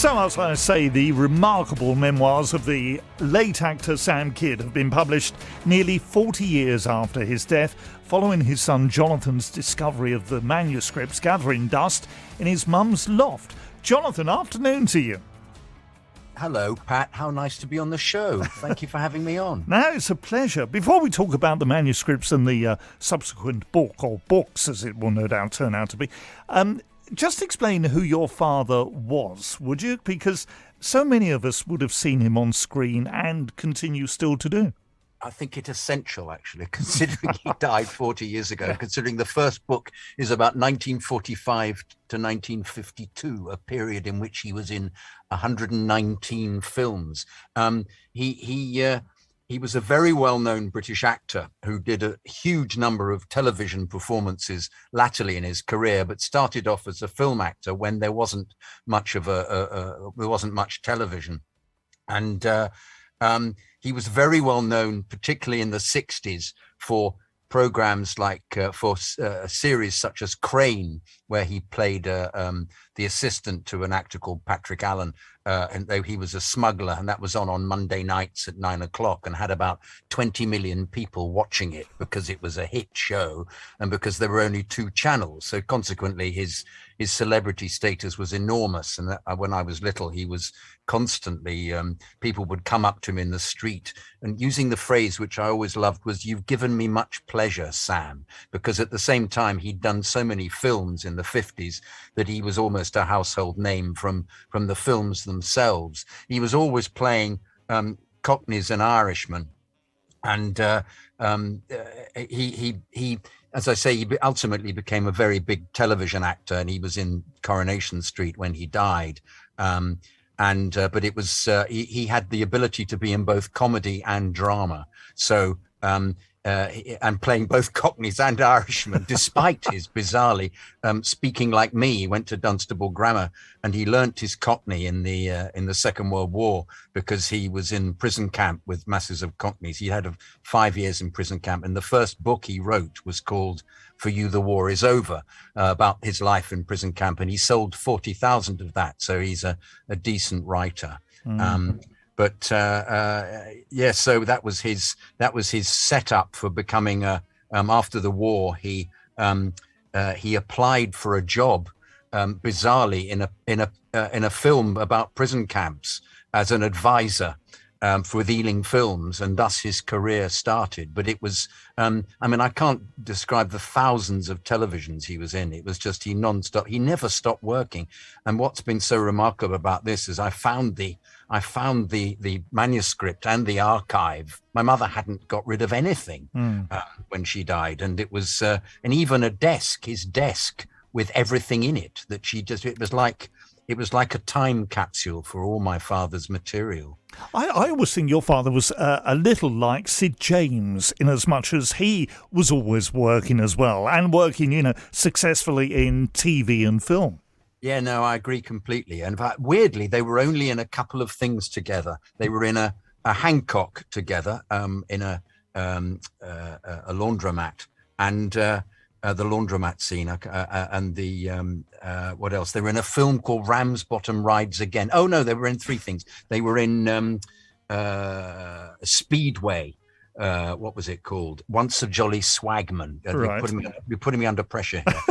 So, as I say, the remarkable memoirs of the late actor Sam Kydd have been published nearly 40 years after his death, following his son Jonathan's discovery of the manuscripts gathering dust in his mum's loft. Jonathan, afternoon to you. Hello, Pat. How nice to be on the show. Thank you for having me on. No, it's a pleasure. Before we talk about the manuscripts and the subsequent book, or books as it will no doubt turn out to be, just explain who your father was, would you? Because so many of us would have seen him on screen and continue still to do. I think it's essential, actually, considering he died 40 years ago, considering the first book is about 1945 to 1952, a period in which he was in 119 films. He was a very well-known British actor who did a huge number of television performances latterly in his career, but started off as a film actor when there wasn't much television. And he was very well known, particularly in the 60s, for programs like for a series such as Crane, where he played the assistant to an actor called Patrick Allen, and he was a smuggler, and that was on Monday nights at 9 o'clock and had about 20 million people watching it because it was a hit show and because there were only 2 channels. So consequently, his celebrity status was enormous. And when I was little, he was constantly, people would come up to him in the street and using the phrase, which I always loved, was, "You've given me much pleasure, Sam," because at the same time, he'd done so many films in the 50s that he was almost a household name from the films themselves. He was always playing Cockneys and Irishmen. And he, as I say, he ultimately became a very big television actor, and he was in Coronation Street when he died. But it was he had the ability to be in both comedy and drama. So and playing both Cockneys and Irishmen, despite his bizarrely speaking like me. He went to Dunstable Grammar and he learnt his Cockney in the Second World War because he was in prison camp with masses of Cockneys. He had 5 years in prison camp, and the first book he wrote was called "For You the War Is Over," about his life in prison camp, and he sold 40,000 of that. So he's a decent writer. So that was his setup for becoming after the war. He applied for a job bizarrely in a film about prison camps as an advisor for Ealing Films, and thus his career started. But it was, I can't describe the thousands of televisions he was in. It was just he never stopped working. And what's been so remarkable about this is I found the manuscript and the archive. My mother hadn't got rid of anything when she died, and it was and even his desk with everything in it that it was like a time capsule for all my father's material. I always think your father was a little like Sid James, in as much as he was always working as well, and working, successfully in TV and film. Yeah, no, I agree completely. And weirdly, they were only in a couple of things together. They were in a Hancock together, in a laundromat, and the laundromat scene, and the what else? They were in a film called Ramsbottom Rides Again. Oh no, they were in 3 things. They were in Speedway. What was it called? Once a Jolly Swagman. Right. You're putting me under pressure here.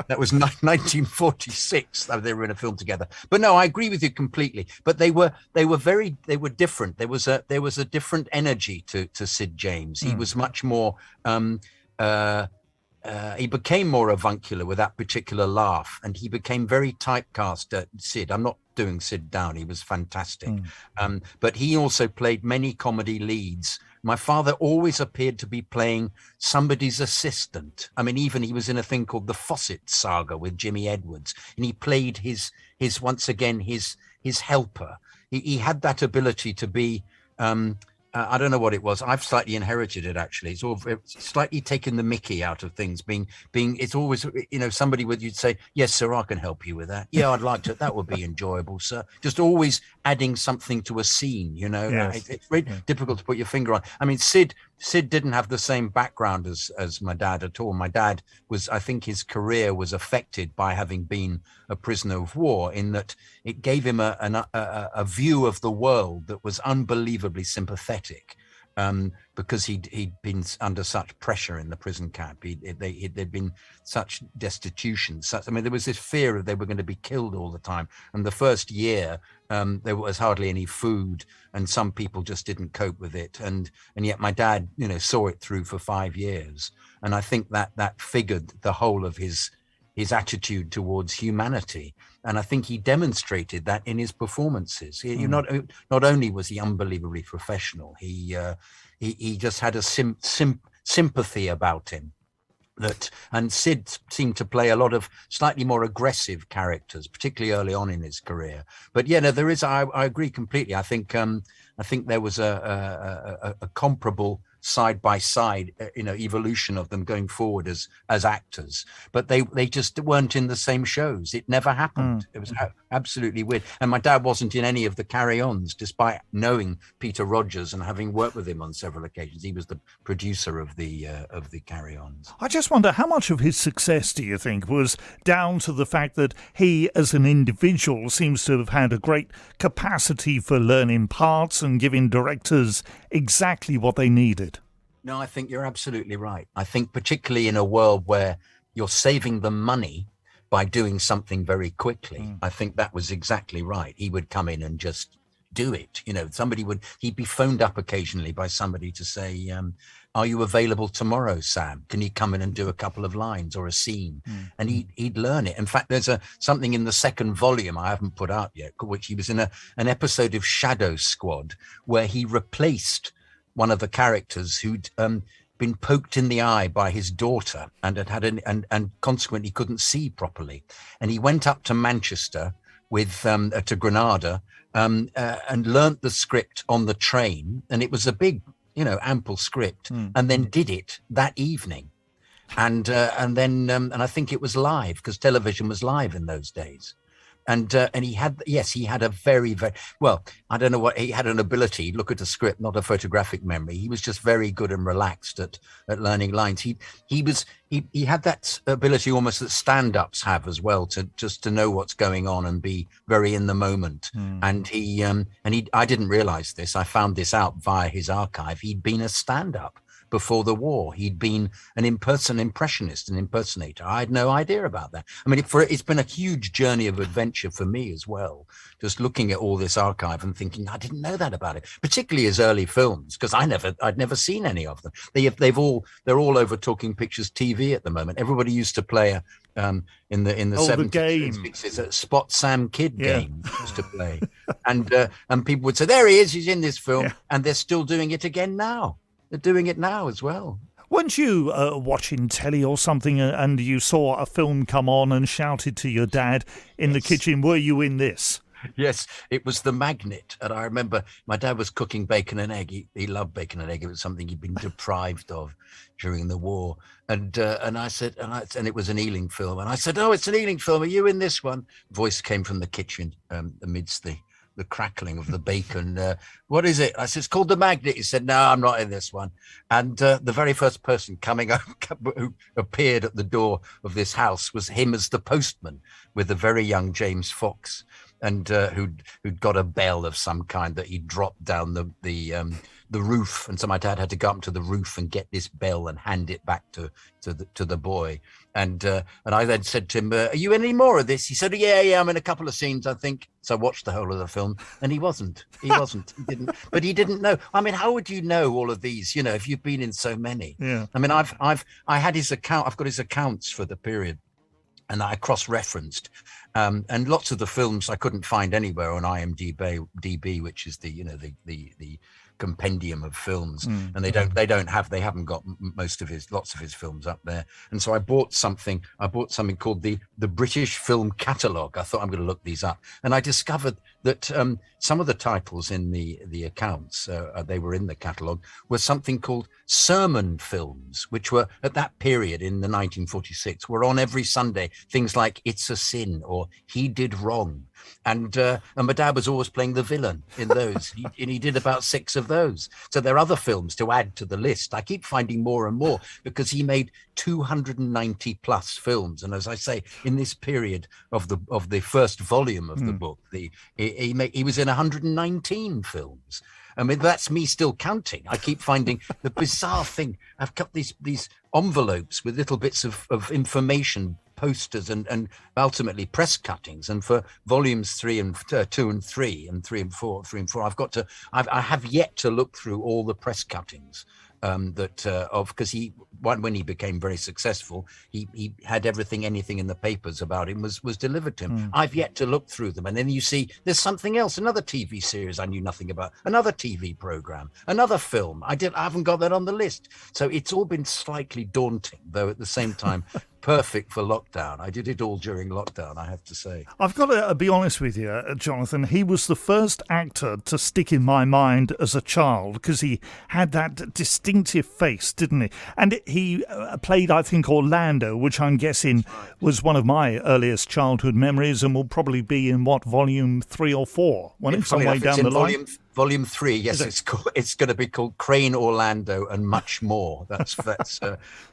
That was 1946. They were in a film together. But no, I agree with you completely. But they were different. There was a different energy to Sid James. He was much more. He became more avuncular with that particular laugh, and he became very typecast. Sid, I'm not doing Sid down. He was fantastic. But he also played many comedy leads. My father always appeared to be playing somebody's assistant. Even he was in a thing called The Fawcett Saga with Jimmy Edwards, and he played his once again his helper. He had that ability to be. I don't know what it was. I've slightly inherited it, actually. It's slightly taken the mickey out of things. It's always, somebody you'd say, "Yes, sir, I can help you with that. Yeah, I'd like to. That would be enjoyable, sir." Just always adding something to a scene, Yes. It's very difficult to put your finger on. Sid Sid didn't have the same background as my dad at all. My dad was, I think his career was affected by having been a prisoner of war, in that it gave him a view of the world that was unbelievably sympathetic. Because he'd been under such pressure in the prison camp. There'd been such destitution. There was this fear that they were going to be killed all the time. And the first year, there was hardly any food, and some people just didn't cope with it. And yet my dad, saw it through for 5 years. And I think that figured the whole of his attitude towards humanity. And I think he demonstrated that in his performances. Not only was he unbelievably professional, he just had a sympathy about him. And Sid seemed to play a lot of slightly more aggressive characters, particularly early on in his career. But there is. I agree completely. I think there was a comparable side by side, evolution of them going forward as actors, but they just weren't in the same shows. It never happened. It was absolutely weird. And my dad wasn't in any of the carry-ons, despite knowing Peter Rogers and having worked with him on several occasions. He was the producer of the carry-ons. I just wonder, how much of his success do you think was down to the fact that he, as an individual, seems to have had a great capacity for learning parts and giving directors exactly what they needed? No, I think you're absolutely right. I think particularly in a world where you're saving them money by doing something very quickly, I think that was exactly right. He would come in and just do it. He'd be phoned up occasionally by somebody to say, are you available tomorrow, Sam? Can you come in and do a couple of lines or a scene? And he'd learn it. In fact, there's something in the second volume I haven't put out yet, which he was in an episode of Shadow Squad, where he replaced one of the characters who'd been poked in the eye by his daughter and and consequently couldn't see properly. And he went up to Manchester to Granada and learnt the script on the train. And it was a big, ample script, and then did it that evening. And I think it was live, because television was live in those days. And he had a very, very, well, I don't know what, he had an ability, look at a script, not a photographic memory. He was just very good and relaxed at learning lines. He had that ability almost that stand-ups have as well, to know what's going on and be very in the moment. And I didn't realize this. I found this out via his archive. He'd been a stand-up before the war. He'd been an impressionist, an impersonator. I had no idea about that. I mean, it's been a huge journey of adventure for me as well, just looking at all this archive and thinking, I didn't know that about it, particularly his early films, because I'd never seen any of them. They're all over Talking Pictures TV at the moment. Everybody used to play in the 70s, 60s, a Spot Sam Kydd game used to play. And people would say, there he is, he's in this film. And they're still doing it again now. They're doing it now as well. Weren't you watching telly or something and you saw a film come on and shouted to your dad in the kitchen, were you in this? Yes, it was The Magnet. And I remember my dad was cooking bacon and egg. He loved bacon and egg. It was something he'd been deprived of during the war. And I said, and it was an Ealing film. And I said, oh, it's an Ealing film. Are you in this one? Voice came from the kitchen amidst the crackling of the bacon. What is it? I said, it's called The Magnet. He said, no, I'm not in this one. And the very first person who appeared at the door of this house was him as the postman, with the very young James Fox, and who'd got a bell of some kind that he dropped down the roof. And so my dad had to go up to the roof and get this bell and hand it back to the boy. And I then said to him, are you in any more of this? He said, yeah, I'm in a couple of scenes, I think. So I watched the whole of the film, and he wasn't. He didn't. But he didn't know. I mean, how would you know all of these, if you've been in so many? Yeah. I mean, I had his account. I've got his accounts for the period, and I cross-referenced. And lots of the films I couldn't find anywhere on IMDb, which is the compendium of films, and they haven't got lots of his films up there. And so I bought something called the British Film Catalogue. I thought, I'm going to look these up, and I discovered that some of the titles in the accounts, they were in the catalogue, were something called sermon films, which were at that period in the 1946 were on every Sunday. Things like It's a Sin or He Did Wrong. And my dad was always playing the villain in those. He did about 6 of of those. So there are other films to add to the list. I keep finding more and more because he made 290 plus films. And as I say, in this period of the first volume of the book, he was in 119 films. I mean, that's me still counting. I keep finding the bizarre thing. I've got these envelopes with little bits of information, posters, and ultimately press cuttings. And for volumes 2 and 3 and 3 and 4, I have yet to look through all the press cuttings because when he became very successful, he had anything in the papers about him was delivered to him. I've yet to look through them. And then you see there's something else, another TV series I knew nothing about, another TV program, another film. I haven't got that on the list. So it's all been slightly daunting, though at the same time perfect for lockdown. I did it all during lockdown, I have to say. I've got to be honest with you, Jonathan. He was the first actor to stick in my mind as a child because he had that distinctive face, didn't he? And he played, I think, Orlando, which I'm guessing was one of my earliest childhood memories and will probably be in, volume 3 or 4? Some way down the line? Volume 3, yes, it's going to be called Crane, Orlando, and Much More. That's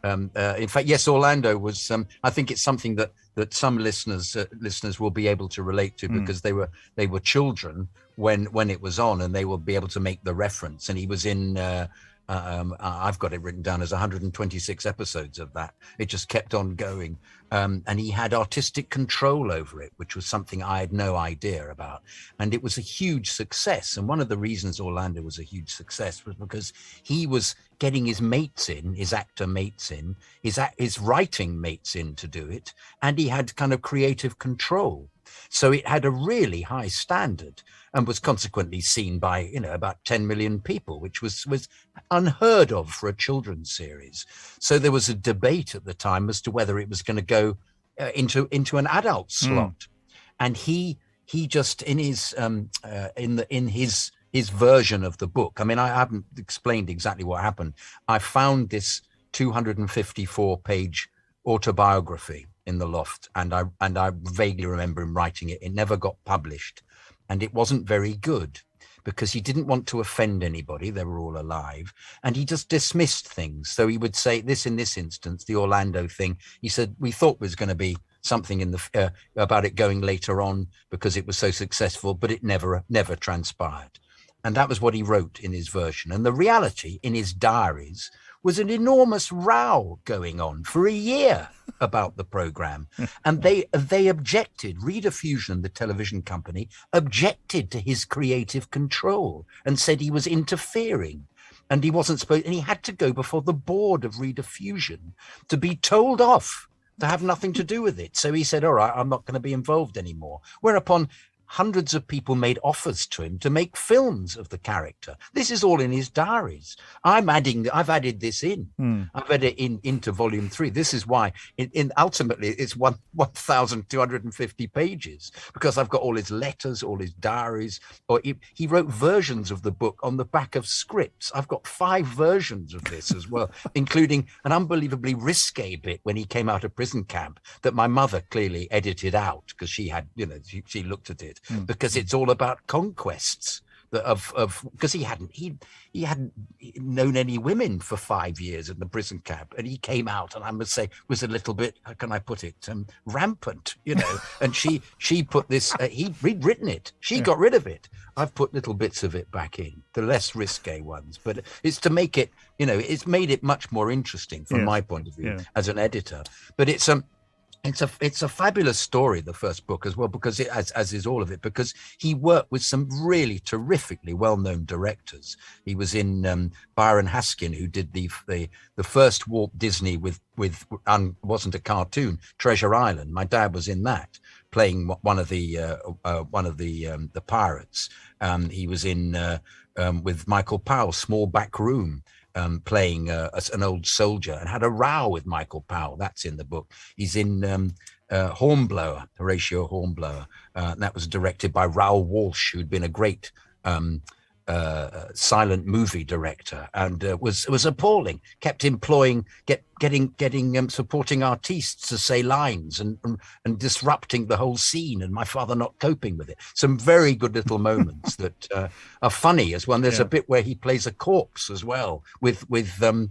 in fact, yes, Orlando was. I think it's something that some listeners will be able to relate to because they were children when it was on, and they will be able to make the reference. And he was in. I've got it written down as 126 episodes of that. It just kept on going. And he had artistic control over it, which was something I had no idea about. And it was a huge success. And one of the reasons Orlando was a huge success was because he was getting his mates in, his actor mates in, his writing mates in to do it. And he had kind of creative control. So it had a really high standard and was consequently seen by, about 10 million people, which was unheard of for a children's series. So there was a debate at the time as to whether it was going to go into an adult slot. And he just in his his version of the book. I mean, I haven't explained exactly what happened. I found this 254-page autobiography in the loft, and I vaguely remember him writing it. It never got published, and it wasn't very good because he didn't want to offend anybody. They were all alive, and he just dismissed things. So he would say this in this instance, the Orlando thing. He said we thought was going to be something in the about it going later on because it was so successful, but it never transpired. And that was what he wrote in his version. And the reality in his diaries was an enormous row going on for a year about the program. And they objected. Reader Fusion, the television company, objected to his creative control and said he was interfering. And he wasn't supposed, and he had to go before the board of Reader Fusion to be told off, to have nothing to do with it. So he said, all right, I'm not going to be involved anymore. Whereupon hundreds of people made offers to him to make films of the character. This is all in his diaries. I've added this in. I've added it into volume 3. This is why ultimately it's 1,250 pages, because I've got all his letters, all his diaries, or he wrote versions of the book on the back of scripts. I've got 5 versions of this as well, including an unbelievably risque bit when he came out of prison camp that my mother clearly edited out because she had, she looked at it. Because it's all about conquests because he hadn't known any women for 5 years in the prison camp, and he came out, and I must say was a little bit, how can I put it, rampant, and she put this, he'd written it, she got rid of it. I've put little bits of it back in, the less risque ones, but it's to make it, it's made it much more interesting from my point of view as an editor. But it's a fabulous story, the first book as well, because as is all of it, because he worked with some really terrifically well-known directors. He was in Byron Haskin, who did the first Walt Disney with wasn't a cartoon, Treasure Island. My dad was in that, playing one of the pirates. He was in with Michael Powell, Small Back Room. Playing an old soldier, and had a row with Michael Powell. That's in the book. He's in Hornblower, Horatio Hornblower. That was directed by Raoul Walsh, who'd been a great silent movie director, and was appalling. Kept getting supporting artists to say lines and disrupting the whole scene, and my father not coping with it. Some very good little moments that are funny as well. And there's a bit where he plays a corpse as well with I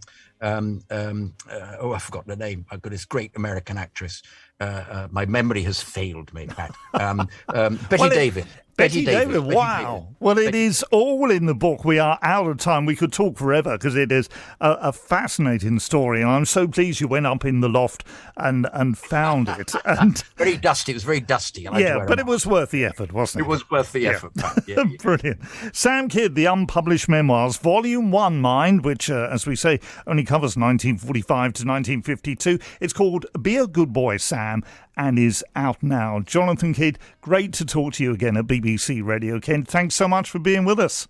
forgot the name. I've got this great American actress. My memory has failed me, Pat. Betty David. Betty David, wow. Well, it is all in the book. We are out of time. We could talk forever because it is a fascinating story. And I'm so pleased you went up in the loft and found it. And very dusty. It was very dusty. But it was worth the effort, wasn't it? It was worth the effort, Pat. Yeah. Brilliant. Sam Kydd, The Unpublished Memoirs, Volume 1, Mind, which, as we say, only covers 1945 to 1952. It's called Be a Good Boy, Sam, and is out now. Jonathan Kydd, great to talk to you again at BBC Radio Kent. Thanks so much for being with us.